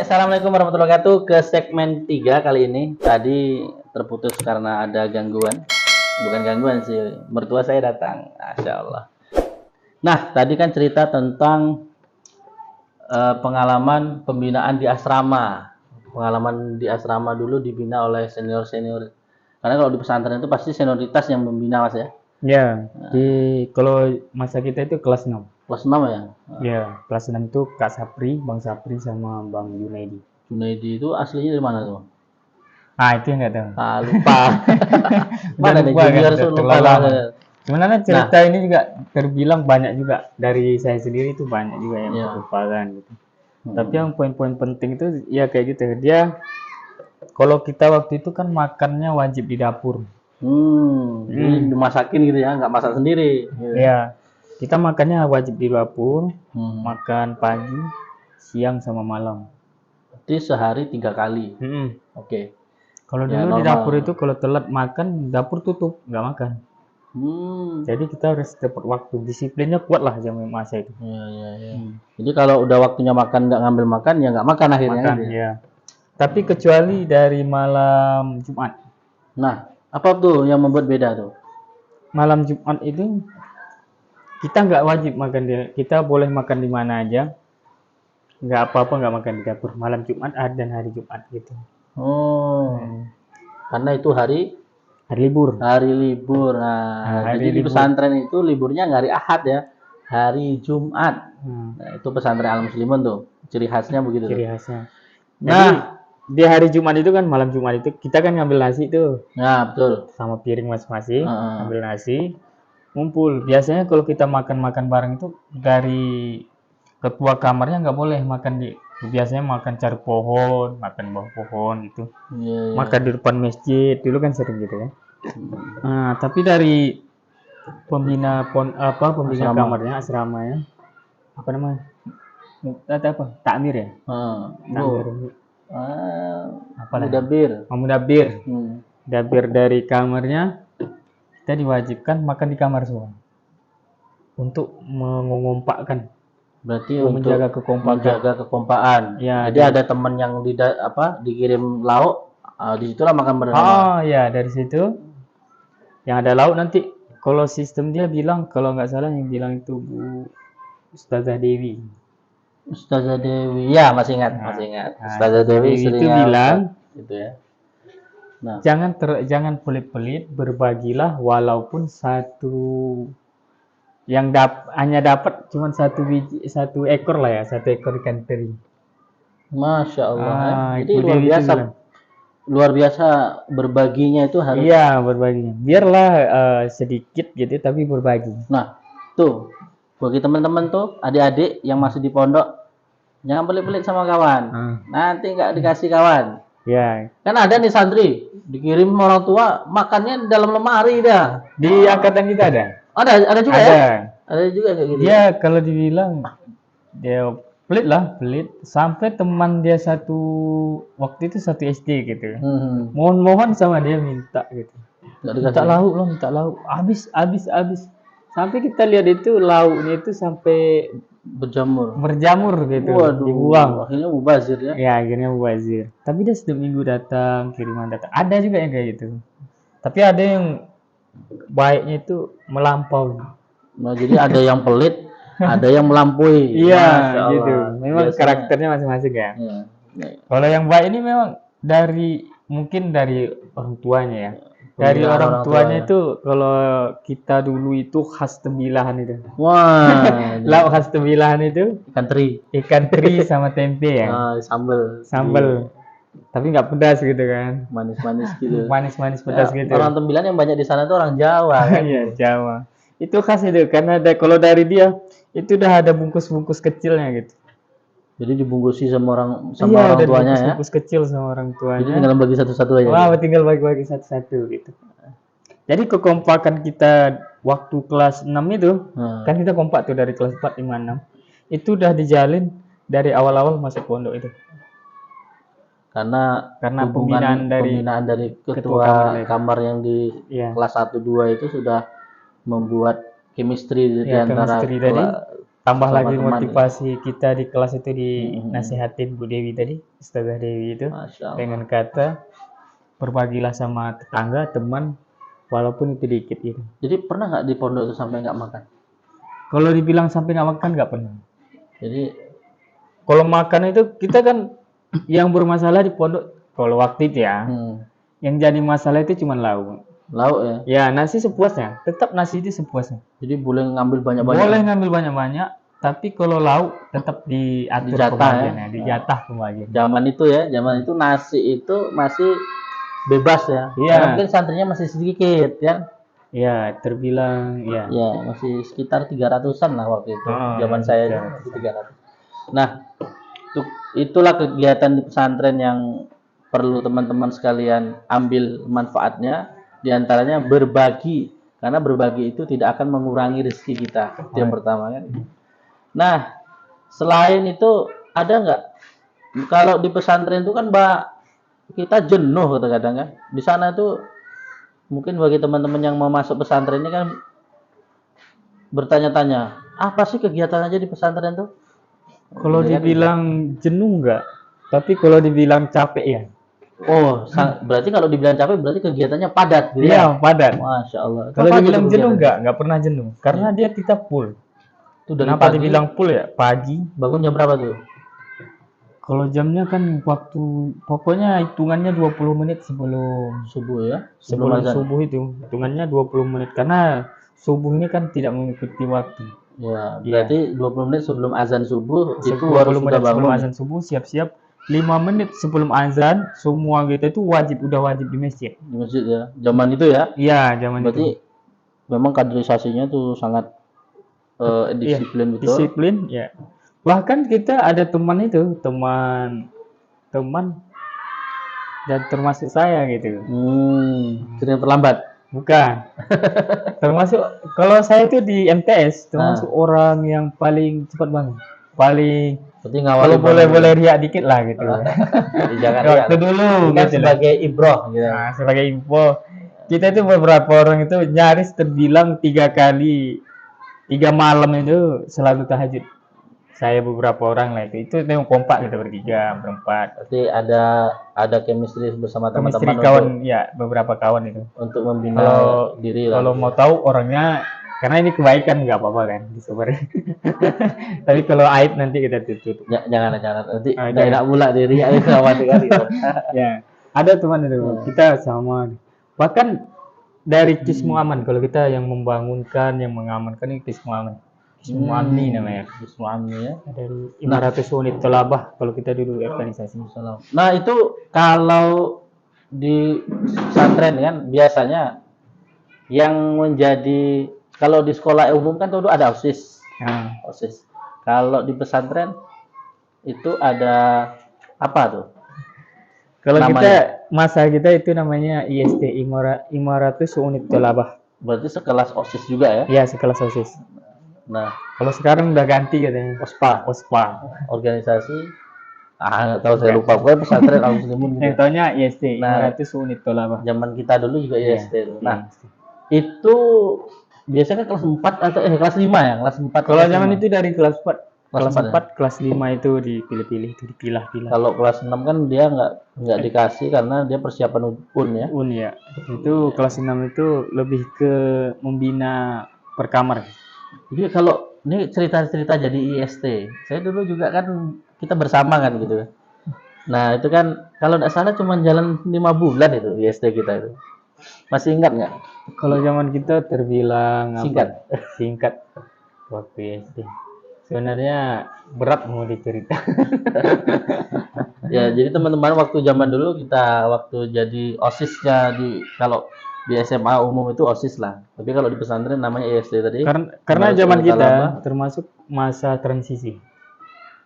Assalamualaikum warahmatullahi wabarakatuh. Ke segmen 3 kali ini. Tadi terputus karena ada gangguan. Bukan gangguan sih, mertua saya datang. Masya Allah. Nah, tadi kan cerita tentang pengalaman pembinaan di asrama. Pengalaman di asrama dulu dibina oleh senior-senior. Karena kalau di pesantren itu pasti senioritas yang membina, Mas ya. Ya, kalau masa kita itu kelas 6. Kelas 6 ya? Ya, kelas 6 itu Kak Sapri, Bang Sapri sama Bang Junaidi. Junaidi itu aslinya dari mana tuh? Ah, itu yang nggak tahu. Lupa. Mana nih lupa junior kan, lupa terlalu lama. banget. Sebenarnya cerita ini juga terbilang banyak juga dari saya sendiri itu banyak juga yang terlupakan gitu. Tapi yang poin-poin penting itu ya kayak gitu. Dia kalau kita waktu itu kan makannya wajib di dapur. Jadi dimasakin gitu ya, nggak masak sendiri. Gitu. Ya, kita makannya wajib di dapur, makan pagi, siang sama malam. Berarti sehari 3 kali. Oke. Kalau dulu di dapur itu kalau telat makan, dapur tutup, nggak makan. Jadi kita harus tepat waktu, disiplinnya kuat lah jam masa itu. Jadi kalau udah waktunya makan nggak ngambil makan, ya nggak makan akhirnya. Makan, gitu ya. Tapi kecuali dari malam Jumat. Nah, apa tuh yang membuat beda tuh? Malam Jumat itu kita nggak wajib makan di, kita boleh makan di mana aja. Nggak apa-apa nggak makan di dapur. Malam Jumat dan hari Jumat gitu. Karena itu hari libur. Hari libur. Nah, jadi di pesantren itu liburnya nggak hari Ahad ya, hari Jumat. Nah, itu pesantren Al-Muslimun tuh. Ciri khasnya begitu. Ciri khasnya. Nah, di hari Jumat itu kan malam Jumat itu kita kan ngambil nasi tuh. Nah, betul. Sama piring masing-masing, ngambil nasi, ngumpul. Biasanya kalau kita makan-makan bareng itu dari ketua kamarnya nggak boleh makan di, biasanya makan cari pohon, makan bawah pohon gitu. Makan di depan masjid dulu kan sering gitu ya. Nah, tapi dari pembina kamarnya, asramanya, apa namanya? Takmir ya? Takmir. Mudabir. Mudabir dari kamarnya kita diwajibkan makan di kamar semua untuk mengompakkan. Berarti untuk menjaga kekompakan. Ya, jadi ada teman yang dikirim lauk, di situlah makan bersama. Oh ya, dari situ yang ada lauk nanti kalau sistem dia bilang, kalau nggak salah yang bilang itu Bu Ustazah Dewi. Ustazah Dewi, ya masih ingat. Ustazah Dewi itu bilang, gitu ya. Nah, jangan pelit-pelit, berbagilah walaupun satu yang hanya dapat cuma satu ekor lah ya, satu ekor ikan teri. Masya Allah. Jadi luar biasa berbaginya itu harus. Iya, berbaginya. Biarlah sedikit gitu, tapi berbagi. Nah, tuh bagi teman-teman tuh adik-adik yang masih di pondok, jangan pelit-pelit sama kawan. Nanti nggak dikasih kawan. Ya. Kan ada nih santri dikirim orang tua makannya di dalam lemari dah. Di angkatan kita ada. Ada juga ya. Ada juga kayak gitu. Dia kalau dibilang dia pelit sampai teman dia waktu itu satu SD gitu. Mohon sama dia minta gitu. Minta lauk. Habis. Sampai kita lihat itu lauknya itu sampai berjamur gitu. Waduh, dibuang. Akhirnya mubazir ya. Ya, akhirnya mubazir. Tapi dia setiap minggu datang, kiriman datang. Ada juga yang kayak gitu. Tapi ada yang baiknya itu melampaui. Nah, jadi ada yang pelit, ada yang melampaui. Iya, gitu. Memang biasanya karakternya masing-masing ya. Kalau yang baik ini memang mungkin dari orang tuanya ya. Dari orang tuanya itu kalau kita dulu itu khas tembilahan itu. Wah, lauk khas tembilahan itu ikan teri sama tempe ya. Sambal. Tapi nggak pedas gitu kan. Manis-manis gitu. Manis-manis pedas gitu. Orang tembilan yang banyak di sana itu orang Jawa kan. Iya, Jawa. Itu khas itu karena kalau dari dia itu udah ada bungkus-bungkus kecilnya gitu. Jadi dibungkusi sama orang tuanya ya. Bungkus kecil sama orang tuanya. Jadi tinggal bagi satu-satu aja. Wah, tinggal bagi-bagi satu-satu gitu. Jadi kekompakan kita waktu kelas 6 itu, kan kita kompak tuh dari kelas 4, 5, 6. Itu udah dijalin dari awal-awal masuk pondok itu. Karena pembinaan dari ketua kamar yang di kelas 1 2 itu sudah membuat chemistry di antara tambah sama lagi teman. motivasi kita di kelas itu dinasihatin Bu Dewi tadi, Ustazah Dewi itu, Masya Allah. dengan kata berbagilah sama tetangga, teman, walaupun itu dikit gitu. Jadi pernah nggak di pondok itu sampai nggak makan? Kalau dibilang sampai nggak makan nggak pernah. Jadi Kalau makan itu kita kan yang bermasalah di pondok kalau waktu itu ya, yang jadi masalah itu cuma lauk. lauk ya. Ya nasi sepuasnya, tetap nasi itu sepuasnya. Jadi boleh ngambil banyak-banyak. Boleh ngambil banyak-banyak, tapi kalau lauk tetap diatur Dijatah, pembagiannya, ya? dijatah pembagiannya. Zaman itu nasi itu masih bebas ya. Iya. Karena mungkin santrinya masih sedikit ya. Ya, terbilang ya. Ya, masih sekitar 300-an lah waktu itu. Zaman saya itu 300. Nah, itulah kegiatan di pesantren yang perlu teman-teman sekalian ambil manfaatnya. Di antaranya berbagi, karena berbagi itu tidak akan mengurangi rezeki kita. Itu yang pertama kan. Nah, selain itu ada nggak? Kalau di pesantren itu kan kita jenuh kadang-kadang kan. Di sana itu mungkin bagi teman-teman yang mau masuk pesantren ini kan bertanya-tanya, apa sih kegiatan aja di pesantren tuh? Kalau dibilang jenuh enggak, tapi kalau dibilang capek ya. Oh, berarti kalau dibilang capek berarti kegiatannya padat gitu ya? Iya, padat. Masya Allah. Kalau dibilang jenuh enggak pernah jenuh. Karena dia kita full. Itu dari Kenapa pagi, dibilang full ya? Pagi. Bangun jam berapa tuh? Kalau jamnya kan waktu, pokoknya hitungannya 20 menit sebelum subuh ya. Sebelum subuh itu, hitungannya 20 menit. Karena subuh ini kan tidak mengikuti waktu. Ya, berarti 20 menit sebelum azan subuh itu 20 harus menit sudah bangun. sebelum azan subuh siap-siap. 5 menit sebelum azan semua kita itu udah wajib di masjid. Di masjid ya. Zaman itu ya. Iya, zaman berarti itu. Memang kaderisasinya tuh sangat disiplin betul. Disiplin ya. Bahkan kita ada teman dan termasuk saya gitu. Sering terlambat. Bukan. Termasuk kalau saya itu di MTS termasuk orang yang paling cepat banget. Kalau boleh riak dikit lah gitu. Jangan riak. Waktu dulu kan gitu sebagai ibroh gitu. Nah, sebagai info. Kita itu beberapa orang itu nyaris terbilang 3 malam itu selalu tahajud. Saya beberapa orang lah itu memang kompak kita bertiga, berempat. Berarti ada chemistry bersama teman-teman. Chemistry kawan ya, beberapa kawan itu. Untuk membina diri. Kalau mau tahu orangnya, karena ini kebaikan nggak apa-apa kan, disebar. Tapi kalau aib nanti kita tutup. Jangan nanti nggak enak pula diri aib sama sekali. Ya, ada teman itu kita sama. Bahkan dari Kismu Aman, kalau kita yang membangunkan, yang mengamankan ini Kismu Aman. Kismu Amni namanya. Kismu Amni ya. Dari 500 unit tolabah kalau kita dulu organisasi. Nah itu kalau di pesantren kan biasanya yang menjadi, kalau di sekolah umum kan dulu ada OSIS. OSIS. Kalau di pesantren itu ada apa tuh? Kalau kita masa kita itu namanya IST 500 unit tolabah. Berarti sekelas OSIS juga ya? Iya, sekelas OSIS. Nah, kalau sekarang udah ganti katanya. OSPA. Organisasi. Nggak tahu, saya lupa. Pokoknya pesantren Al-Muslimun gitu. Taunya IST 500 unit tolabah. Zaman kita dulu juga IST. Nah, itu biasanya kelas 4 atau kelas 5 ya? Kelas 4. Kalau zaman itu dari kelas 4. Kelas 4, ya? kelas 5 itu dipilih-pilih, itu dipilah. Kalau kelas 6 kan dia nggak dikasih karena dia persiapan UN ya. UN ya. Itu kelas 6 itu lebih ke membina perkamar. Jadi kalau ini cerita-cerita jadi IST, saya dulu juga kan kita bersama kan gitu. Nah itu kan kalau nggak salah cuma jalan 5 bulan itu IST kita itu. Masih ingat nggak? Kalau zaman kita terbilang singkat waktu IST. Sebenarnya berat mau dicerita. Ya jadi teman-teman waktu zaman dulu waktu jadi OSISnya kalau di SMA umum itu OSIS lah. Tapi kalau di pesantren namanya IST tadi. Karena zaman kita termasuk masa transisi.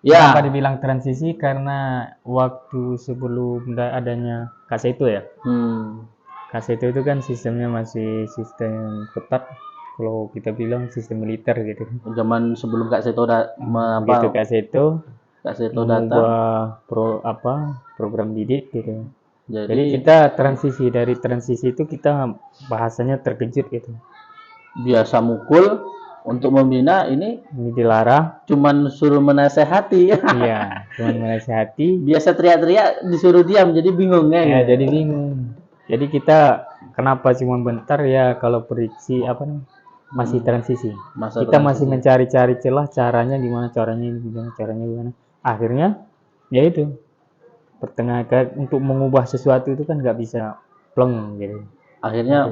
Ya. Kenapa dibilang transisi? Karena waktu sebelum adanya Kaseto ya. Kaseto itu kan sistemnya masih sistem ketat. Kalau kita bilang sistem militer gitu. Zaman sebelum Kaseto Kaseto datang. Program didik gitu. Jadi kita dari transisi itu kita bahasanya terkejut gitu. Biasa mukul, untuk membina ini dilarang. cuman suruh menasehati. Iya, cuman menasehati. Biasa teriak-teriak disuruh diam, jadi bingung kan? Ya, jadi bingung. Jadi kita kenapa cuma bentar ya, kalau prediksi apa nih, masih transisi. Kita masih mencari-cari celah, caranya gimana, caranya gimana. Akhirnya ya itu pertengahan untuk mengubah sesuatu itu kan nggak bisa pleng gitu. Akhirnya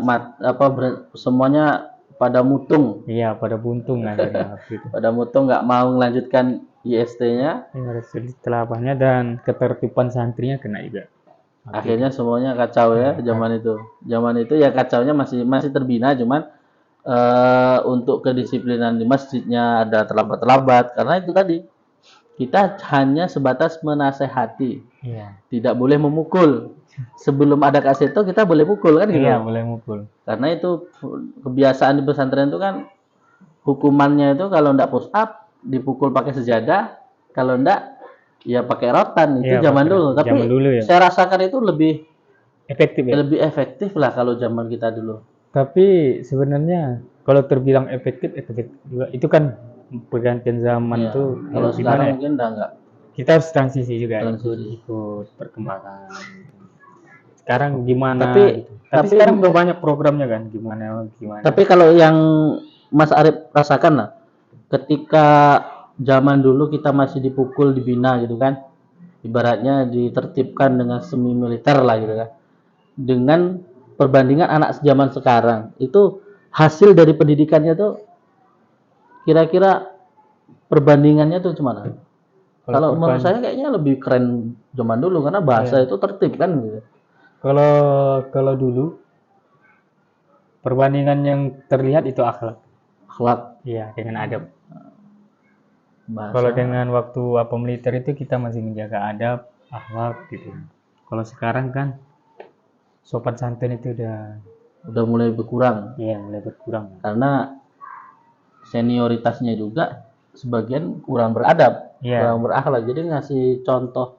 semuanya pada mutung. Iya, pada buntung akhirnya. Gitu. Pada mutung, nggak mau melanjutkan IST-nya. Setelah apanya dan ketertiban santrinya kena juga. Akhirnya semuanya kacau ya zaman itu. Zaman itu ya kacaunya masih terbina, cuman untuk kedisiplinan di masjidnya ada terlambat karena itu tadi kita hanya sebatas menasehati. Iya. Tidak boleh memukul. Sebelum ada kaseto kita boleh pukul kan gitu. Iya, boleh mukul. Karena itu kebiasaan di pesantren itu kan hukumannya itu kalau ndak push up dipukul pakai sejadah, kalau ndak ya pakai rotan. Itu zaman dulu. Tapi ya, saya rasakan itu lebih efektif ya? Lebih efektif lah kalau zaman kita dulu. Tapi sebenarnya kalau terbilang efektif juga itu kan pergantian zaman tuh. Kalau sekarang mungkin udah enggak. Kita harus transisi juga, ikut perkembangan. Sekarang gimana? Tapi sekarang udah banyak programnya kan, gimana. Tapi kalau yang Mas Arif rasakan lah, ketika zaman dulu kita masih dipukul, dibina gitu kan, ibaratnya ditertibkan dengan semi militer lah gitu kan, dengan perbandingan anak zaman sekarang, itu hasil dari pendidikannya tuh kira-kira perbandingannya tuh gimana? Kalau menurut saya kayaknya lebih keren zaman dulu karena bahasa itu tertib kan gitu. Kalau dulu perbandingan yang terlihat itu akhlak. Iya, dengan adab. Kalau dengan waktu militer itu kita masih menjaga adab, akhlak gitu. Kalau sekarang kan sopan santun itu udah mulai berkurang. Iya, mulai berkurang. Karena senioritasnya juga sebagian kurang beradab, kurang berakhlak. Jadi ngasih contoh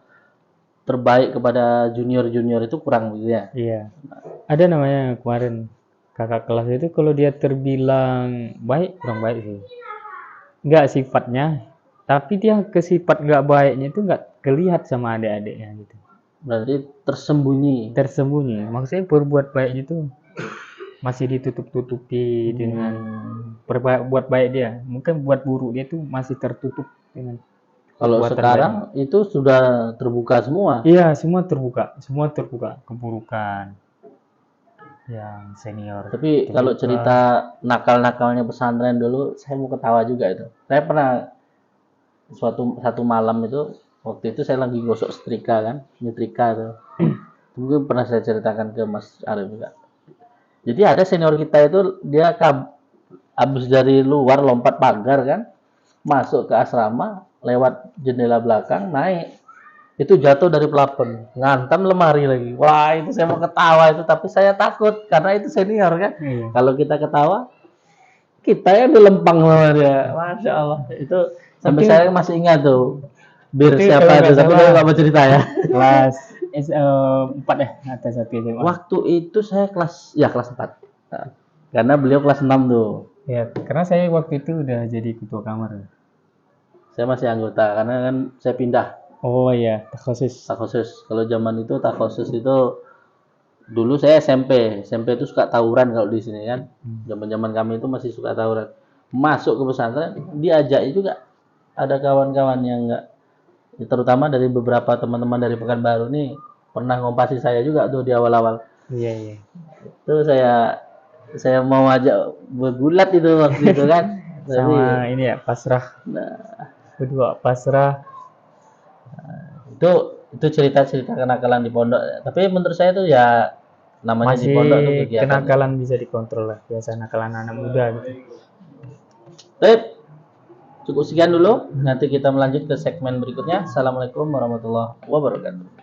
terbaik kepada junior-junior itu kurang gitu ya. Iya. Ada namanya kemarin kakak kelas itu, kalau dia terbilang baik, kurang baik sih. Enggak sifatnya, tapi dia kesifat nggak baiknya itu nggak kelihatan sama adik-adiknya gitu. Berarti tersembunyi. Maksudnya berbuat baiknya itu masih ditutup-tutupi dengan buat baik dia. Mungkin buat buruk dia tuh masih tertutup dengan. Kalau sekarang itu sudah terbuka semua. Iya, semua terbuka keburukan yang senior. Tapi kalau cerita nakal-nakalnya pesantren dulu, saya mau ketawa juga itu. Saya pernah satu malam itu, waktu itu saya lagi gosok setrika kan, nyetrika tuh. Mungkin pernah saya ceritakan ke Mas Arif juga. Jadi ada senior kita itu, dia habis dari luar lompat pagar kan, masuk ke asrama, lewat jendela belakang, naik. Itu jatuh dari plafon, ngantam lemari lagi. Wah, itu saya mau ketawa itu, tapi saya takut karena itu senior kan. Kalau kita ketawa, kita yang dilempang sama dia. Masya Allah, itu sampai saya masih ingat tuh. Bir siapa itu, tapi saya nggak mau cerita ya. Kelas 4 ya, atas 1 SMA. Waktu itu saya kelas 4. Nah, karena beliau kelas 6 tuh. Ya, karena saya waktu itu udah jadi ketua kamar. Saya masih anggota karena kan saya pindah. Oh iya, takhusus. Kalau zaman itu takhusus itu dulu saya SMP itu suka tawuran kalau di sini kan. Zaman kami itu masih suka tawuran. Masuk ke pesantren diajak juga. Ada kawan-kawan yang enggak, terutama dari beberapa teman-teman dari Pekanbaru nih pernah ngompasi saya juga tuh di awal-awal. Iya. Itu saya mau ajak bergulat itu waktu itu kan. Sama ini ya, pasrah. Kedua pasrah. Itu cerita-cerita kenakalan di pondok. Tapi menurut saya itu ya namanya masih di pondok itu kegiatan. Kenakalan bisa dikontrol lah, biasa nakalan anak muda gitu. Baik, cukup sekian dulu. Nanti kita melanjut ke segmen berikutnya. Assalamualaikum warahmatullahi wabarakatuh.